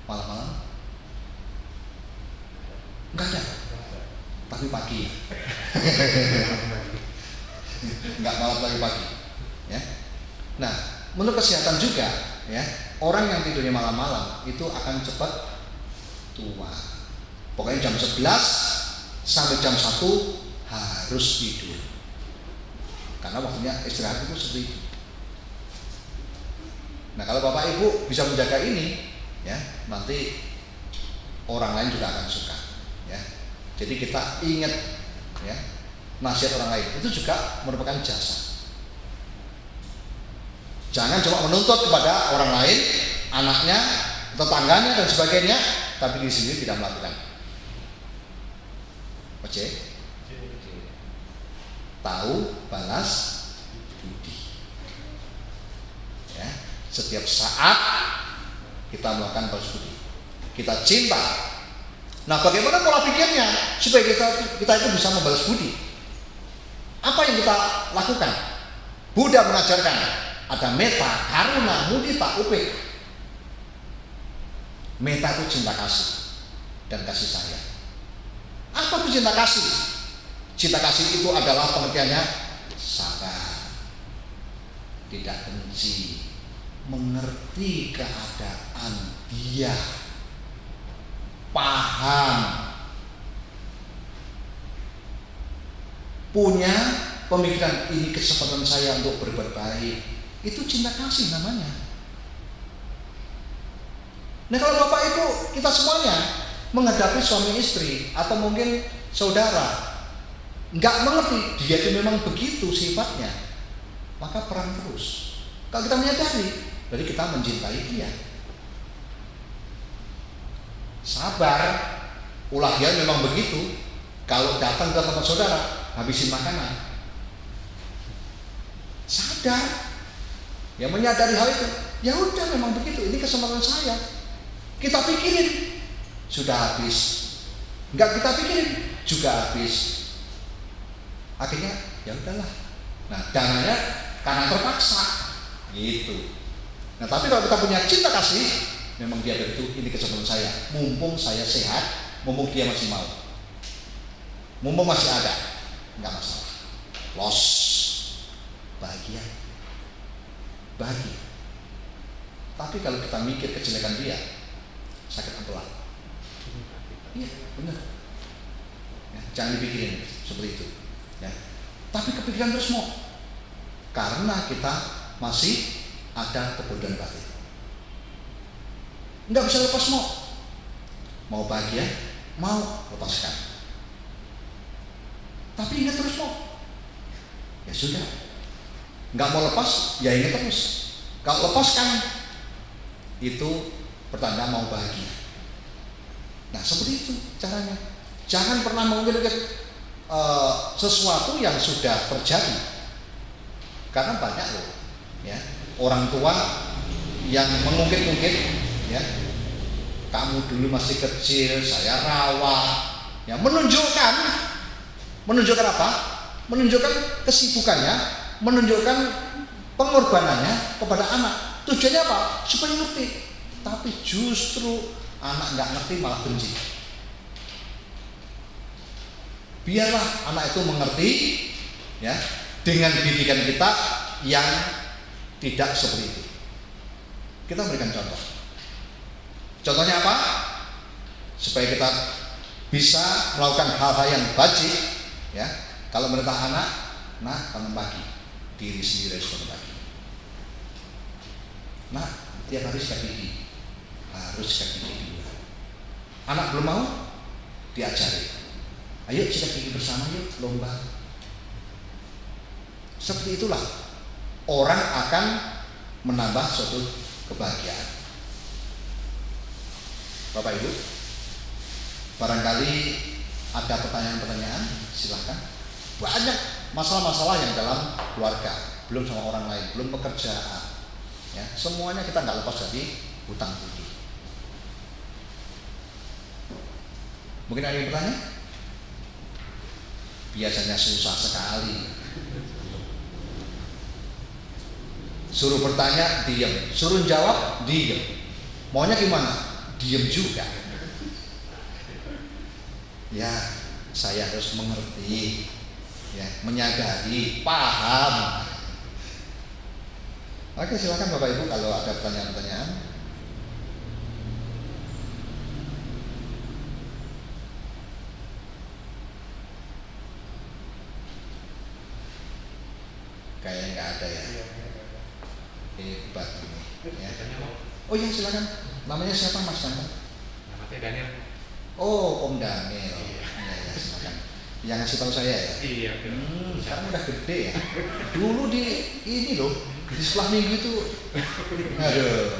malam-malam? Enggak ada. Tapi pagi. Enggak malam tapi pagi. Ya. Nah, menurut kesehatan juga, ya, orang yang tidurnya malam-malam itu akan cepat tua. Pokoknya jam 11 sampai jam 1 harus tidur. Karena waktunya istirahat itu seperti itu. Nah, kalau Bapak Ibu bisa menjaga ini, ya, nanti orang lain juga akan suka, ya. Jadi kita ingat, ya, nasihat orang lain itu juga merupakan jasa. Jangan cuma menuntut kepada orang lain, anaknya, tetangganya dan sebagainya, tapi diri sendiri tidak melakukan. Oke? Tahu balas budi. Ya. Setiap saat kita melakukan balas budi, kita cinta. Nah, bagaimana pola pikirnya supaya kita itu bisa membalas budi? Apa yang kita lakukan? Buddha mengajarkan ada metta, karuna, mudita, upek. Metta itu cinta kasih dan kasih sayang. Apa itu cinta kasih? Cinta kasih itu adalah pengertiannya sabar, tidak benci, mengerti keadaan dia, paham, punya pemikiran ini kesempatan saya untuk berbuat baik, itu cinta kasih namanya. Nah kalau Bapak Ibu kita semuanya menghadapi suami istri atau mungkin saudara nggak mengerti dia itu memang begitu sifatnya, maka perang terus. Kalau kita menyadari, berarti kita mencintai dia. Sabar, ulah dia memang begitu. Kalau datang ke tempat saudara, habisin makanan. Sadar, ya menyadari hal itu. Ya udah memang begitu. Ini kesempatan saya. Kita pikirin, sudah habis. Enggak kita pikirin, juga habis. Akhirnya ya udahlah. Nah dananya karena terpaksa, gitu. Nah tapi kalau kita punya cinta kasih, memang dia begitu. Ini kesempatan saya. Mumpung saya sehat, mumpung dia masih mau, mumpung masih ada, nggak masalah. Los, bahagia. Tapi kalau kita mikir kejelekan dia, sakit ampela. Iya, benar. Ya, jangan dipikirin seperti itu. Ya. Tapi kepikiran terus mau, karena kita masih ada kebodohan batin. Nggak bisa lepas mau bahagia, mau lepaskan. Tapi ingat terus mau. Ya sudah. Nggak mau lepas, ya ingat terus. Kalau lepaskan, itu pertanda mau bahagia. Nah seperti itu caranya. Jangan pernah mengungkit sesuatu yang sudah terjadi, karena banyak loh, ya orang tua yang mengungkit-ungkit, ya kamu dulu masih kecil, saya rawat, ya menunjukkan apa? Menunjukkan kesibukannya, menunjukkan pengorbanannya kepada anak. Tujuannya apa? Supaya ngerti. Tapi justru anak nggak ngerti malah benci. Biarlah anak itu mengerti, ya, dengan didikan kita yang tidak seperti itu. Kita berikan contoh. Contohnya apa? Supaya kita bisa melakukan hal-hal yang wajib, ya. Kalau merintah anak, nah bangun pagi, diri sendiri harus bangun pagi. Nah, tiap hari sikat gigi, harus sikat gigi dulu. Anak belum mau, diajari. Ayo sikat gigi bersama, yuk lomba. Seperti itulah orang akan menambah suatu kebahagiaan. Bapak Ibu, barangkali ada pertanyaan-pertanyaan, silahkan. Banyak masalah-masalah yang dalam keluarga, belum sama orang lain, belum pekerjaan, ya semuanya kita nggak lepas dari hutang budi. Mungkin ada yang bertanya? Biasanya susah sekali. Suruh bertanya, diam. Suruh jawab, diam. Maunya gimana? Diam juga. Ya, saya harus mengerti, ya, menyadari, paham. Oke, silakan Bapak Ibu kalau ada pertanyaan-pertanyaan. Kayaknya nggak ada ya. Hebat ini. Ya. Oh iya silakan. Namanya siapa Mas Daniel? Namanya Daniel. Oh Om Daniel. Iya ya, silakan. Yang ngasih tahu saya ya. Iya. Sekarang udah gede ya. Dulu di ini loh, di sekolah minggu itu. Aduh.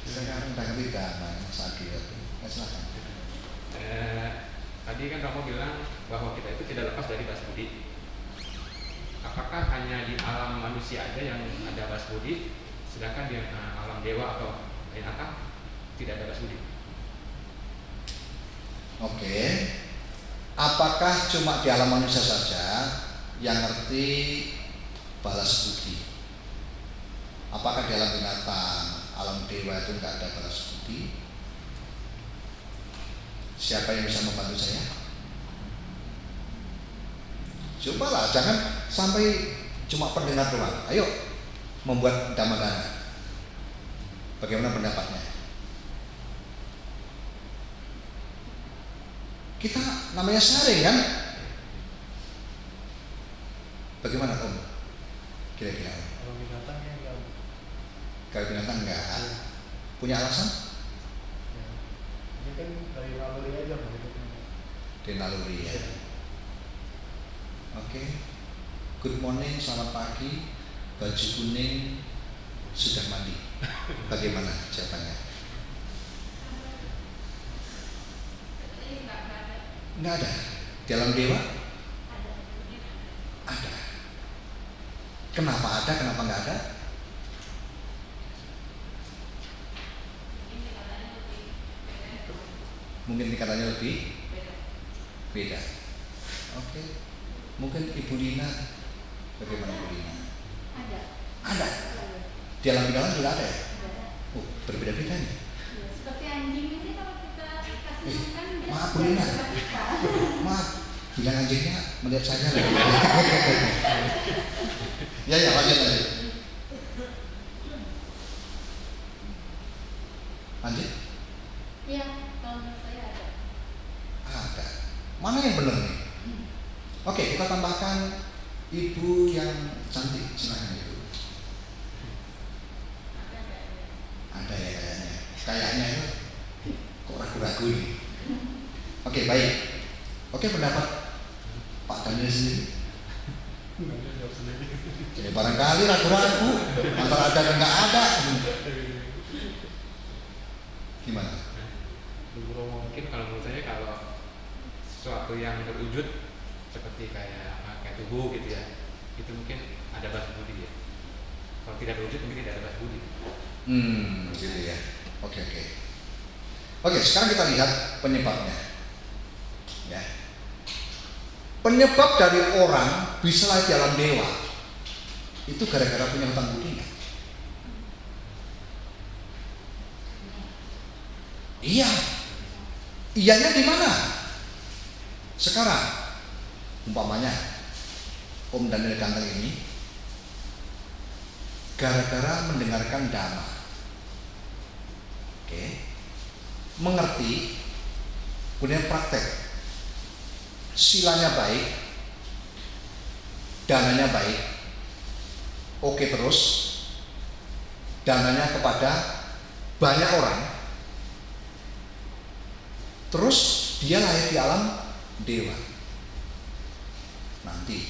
Sekarang udah ngerti dana sakit. Ya, silakan. Tadi kan kamu bilang bahwa kita itu tidak lepas dari balas budi. Apakah hanya di alam manusia aja yang ada balas budi, sedangkan di alam dewa atau binatang tidak ada balas budi? Oke. Apakah cuma di alam manusia saja yang ngerti balas budi? Apakah di alam binatang, alam dewa itu nggak ada balas budi? Siapa yang bisa membantu saya? Cobalah, jangan sampai cuma pendengar doang. Ayo membuat dhamma-dana. Bagaimana pendapatnya? Kita namanya sharing kan? Bagaimana Om? Kira-kira? Kalau binatang ya enggak. Kalau binatang enggak. Punya alasan? Ya. Ini kan dari naluri aja Pak. Dari naluri ya. Oke. Good morning, selamat pagi. Baju kuning sudah mandi. Bagaimana jawabannya? Enggak ada. Di alam dewa? Ada. Kenapa ada? Kenapa enggak ada? Mungkin tingkatannya lebih beda. Oke. Mungkin Ibu Lina, bagaimana Ibu Lina? Ada. Di alam bidang juga ada ya? Oh, berbeda-beda nih. Seperti anjing ini kalau kita kasih makan dia Maaf Bu Lina. Maaf, bilang anjingnya melihat saya lagi. Ya lanjut. Lanjut. Iya, kalau menurut saya ada. Ada. Mana yang benar nih? Oke, kita tambahkan Ibu yang cantik, silakan Ibu. Ada ya kayaknya. Kayaknya itu kok ragu-ragu ini. Oke, baik. Oke, pendapat Pak Daniel sendiri. Jadi barangkali ragu-ragu antara ada dan nggak ada. Gimana? Mungkin kalau menurut saya kalau sesuatu yang berwujud seperti kayak tubuh gitu ya, itu mungkin ada bas budi ya. Kalau tidak berwujud mungkin tidak ada bas budi. Gitu ya. Oke. Oke, sekarang kita lihat penyebabnya. Ya. Penyebab dari orang bisa lahir di alam dewa itu gara-gara punya hutang budi nggak? Iya. Iyanya di mana? Sekarang umpamanya Om Daniel Ganteng ini gara-gara mendengarkan dhamma, oke, mengerti, kemudian praktek, silanya baik, dananya baik, oke terus, dananya kepada banyak orang, terus dia lahir di alam dewa nanti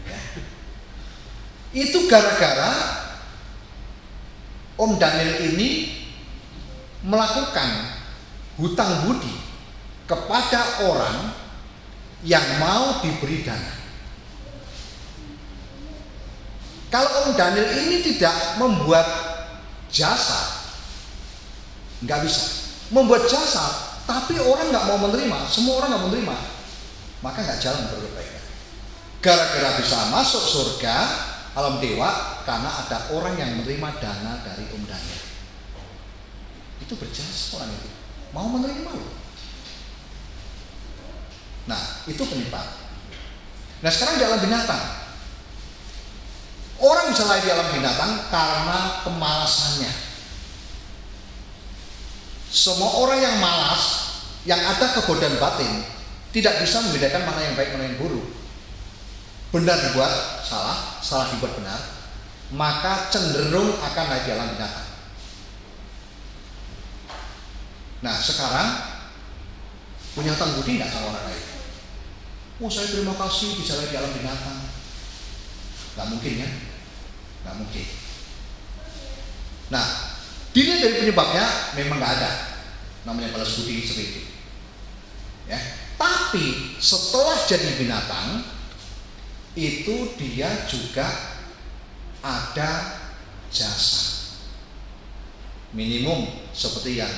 ya. Itu gara-gara Om Daniel ini melakukan hutang budi kepada orang yang mau diberi dana. Kalau Om Daniel ini tidak membuat jasa, nggak bisa membuat jasa, tapi orang nggak mau menerima, semua orang nggak mau menerima, maka nggak jalan berkebaikan. Gara-gara bisa masuk surga alam dewa karena ada orang yang menerima dana dari Om Daniel. Itu berjasa orang itu, mau menerima loh. Nah, itu penyebab. Nah, sekarang di alam binatang, orang bisa lahir di alam binatang karena kemalasannya. Semua orang yang malas, yang ada kegodaan batin, tidak bisa membedakan mana yang baik mana yang buruk. Benar dibuat salah, salah dibuat benar, maka cenderung akan lahir di alam binatang. Nah, sekarang punya hutang budi nggak sama orang lain? Oh, saya terima kasih bisa lahir di alam binatang. Nggak mungkin ya? Nggak mungkin. Nah, dilihat dari penyebabnya memang nggak ada namanya balas budi seperti itu. Ya, tapi setelah jadi binatang itu dia juga ada jasa minimum seperti yang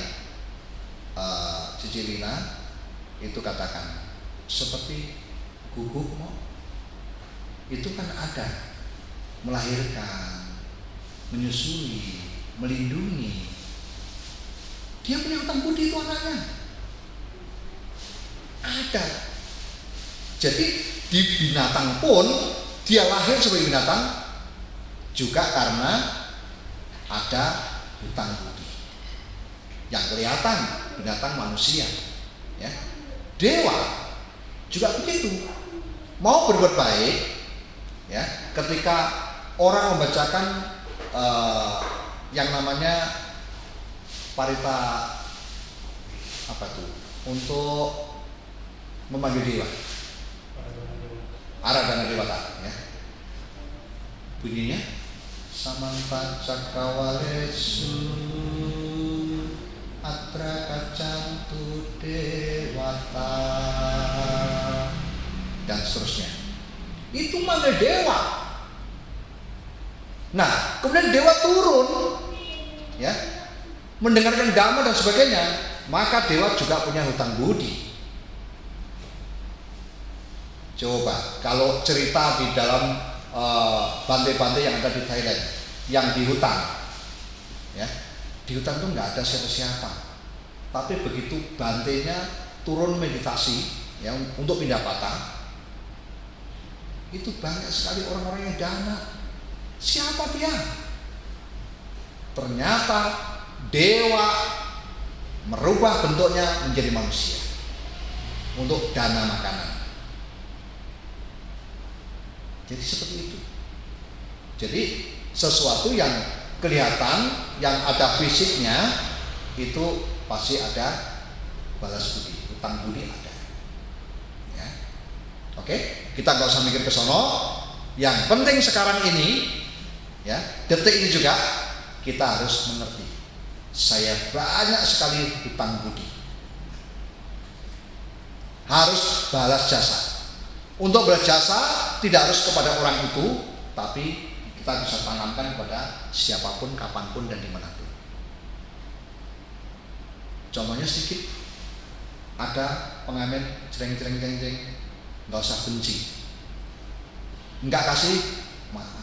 Cici Lina itu katakan, seperti guguk mau itu kan ada melahirkan, menyusui, melindungi. Dia punya hutang budi itu anaknya ada. Jadi di binatang pun dia lahir sebagai binatang juga karena ada hutang budi yang kelihatan binatang manusia, ya. Dewa juga begitu, mau berbuat baik Ya, ketika orang membacakan yang namanya parita apa tuh untuk memanggil dewa, Aradhana Dewata, ya. Bunyinya Samanta Cakrawalesu Atra Kacantu Dewata dan seterusnya. Itu manggil dewa. Nah, kemudian dewa turun, ya, mendengarkan dhamma dan sebagainya, maka dewa juga punya hutang budi. Coba kalau cerita di dalam bantai-bantai yang ada di Thailand, yang di hutan, ya, di hutan itu nggak ada siapa-siapa, tapi begitu bantainya turun meditasi, ya, untuk pindah patah, itu banyak sekali orang-orang yang dana. Siapa dia? Ternyata dewa merubah bentuknya menjadi manusia untuk dana makanan. Jadi seperti itu. Jadi sesuatu yang kelihatan, yang ada fisiknya, itu pasti ada balas budi, hutang budi ada. Ya. Oke, kita nggak usah mikir ke sono. Yang penting sekarang ini, ya, detik ini juga kita harus mengerti. Saya banyak sekali hutang budi. Harus balas jasa. Untuk berjasa tidak harus kepada orang itu, tapi kita bisa tanamkan kepada siapapun, kapanpun, dan dimanapun. Contohnya sedikit, ada pengamen jreng, nggak usah benci, nggak kasih maaf.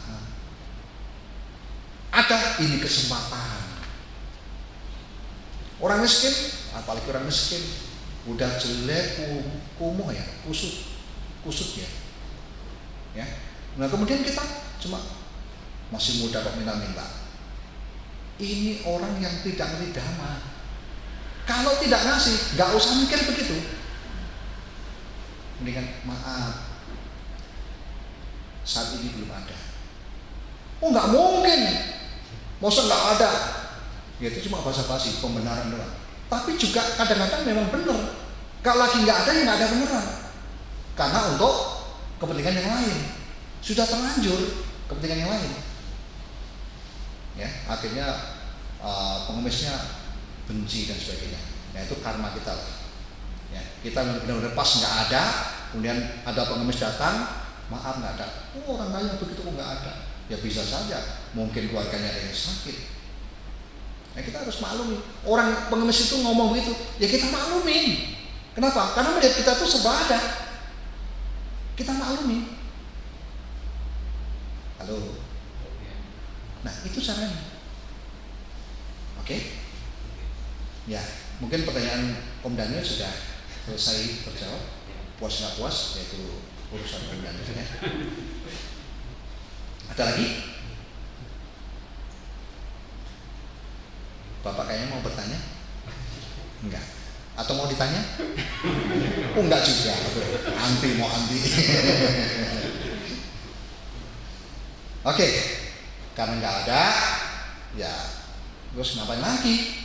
Ada ini kesempatan. Orang miskin, apalagi orang miskin, udah jelek, kumuh ya, kusut ya. Nah kemudian kita cuma masih muda kok minta-minta. Ini orang yang tidak ngerti dhamma. Kalau tidak ngasih, nggak usah mikir begitu. Mendingan maaf, saat ini belum ada. Oh nggak mungkin, masa nggak ada? Ya itu cuma basa-basi, pembenaran doang. Tapi juga kadang-kadang memang benar. Kalau lagi nggak ada, ya nggak ada beneran. Karena untuk kepentingan yang lain sudah terlanjur kepentingan yang lain, ya, akhirnya pengemisnya benci dan sebagainya. Nah itu karma kita lah, ya. Kita benar-benar pas nggak ada, kemudian ada pengemis datang, maaf nggak ada. Oh orang kaya begitu kok nggak ada? Ya bisa saja, mungkin keluarganya ada yang sakit. Nah kita harus maklumi. Orang pengemis itu ngomong begitu, ya kita maklumin. Kenapa? Karena melihat kita tuh serba ada. Kita maklumi. Halo. Nah itu caranya. Oke? Ya, mungkin pertanyaan Om Daniel sudah selesai terjawab. Puas nggak puas, yaitu urusan Om Daniel. Ya. Ada lagi? Bapak kayaknya mau bertanya? Enggak. Atau mau ditanya? Oh enggak juga, anti. Oke, karena enggak ada, ya terus ngapain lagi?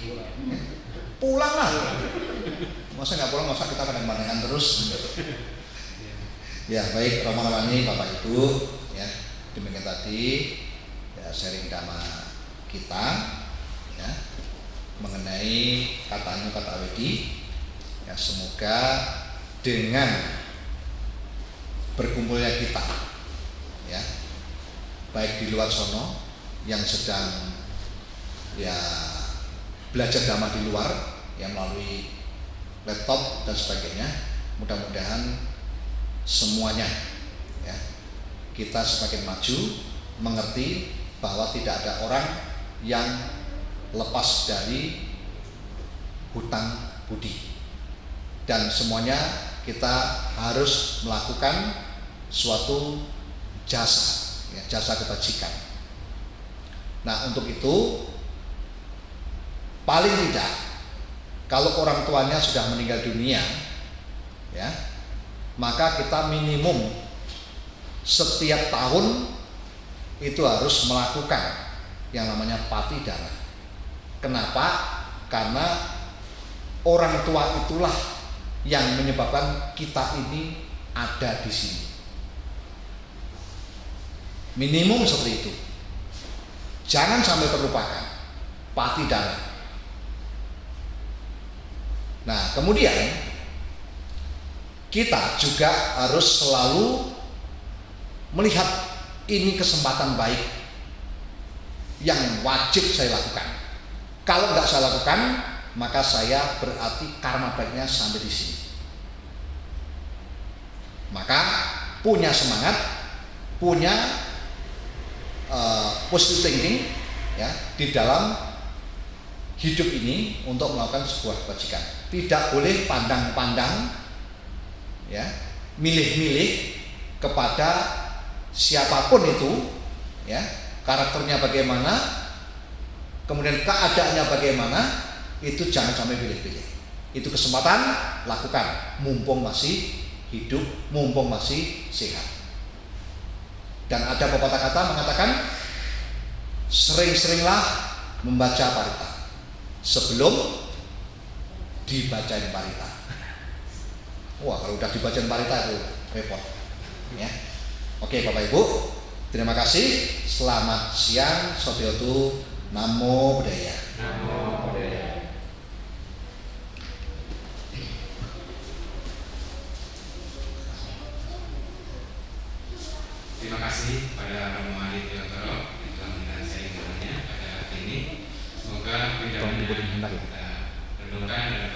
Pulang lah. Masa nggak pulang, masa kita kadang-kadang terus? Ya baik, Romo-Romani, Bapak Ibu, ya demikian tadi ya sharing dhamma kita, ya mengenai kata Wedi. Ya, semoga dengan berkumpulnya kita, ya baik di luar sono yang sedang ya belajar dhamma di luar, yang melalui laptop dan sebagainya, mudah-mudahan semuanya, ya kita semakin maju, mengerti bahwa tidak ada orang yang lepas dari hutang budi. Dan semuanya kita harus melakukan suatu jasa, ya, jasa kebajikan. Nah untuk itu paling tidak kalau orang tuanya sudah meninggal dunia, ya maka kita minimum setiap tahun itu harus melakukan yang namanya patidana. Kenapa? Karena orang tua itulah yang menyebabkan kita ini ada di sini. Minimum seperti itu. Jangan sampai terlupakan patidana. Nah, kemudian kita juga harus selalu melihat ini kesempatan baik yang wajib saya lakukan. Kalau nggak saya lakukan, maka saya berarti karma baiknya sampai di sini. Maka punya semangat, punya positive thinking ya di dalam hidup ini untuk melakukan sebuah kebajikan. Tidak boleh pandang-pandang ya, milih-milih kepada siapapun itu ya, karakternya bagaimana, kemudian keadaannya bagaimana, itu jangan sampai pilih-pilih. Itu kesempatan, lakukan mumpung masih hidup, mumpung masih sehat. Dan ada pepatah kata mengatakan, sering-seringlah membaca parita sebelum dibacain parita. Wah, kalau udah dibacain parita itu repot ya. Oke Bapak Ibu, terima kasih. Selamat siang. Sotiotu. Namo Buddhaya. Namo Buddhaya. Terima kasih pada Romo Adi Tiotoro yang telah memberikan sharing pada hari ini. Semoga penjelasannya kita renungkan dan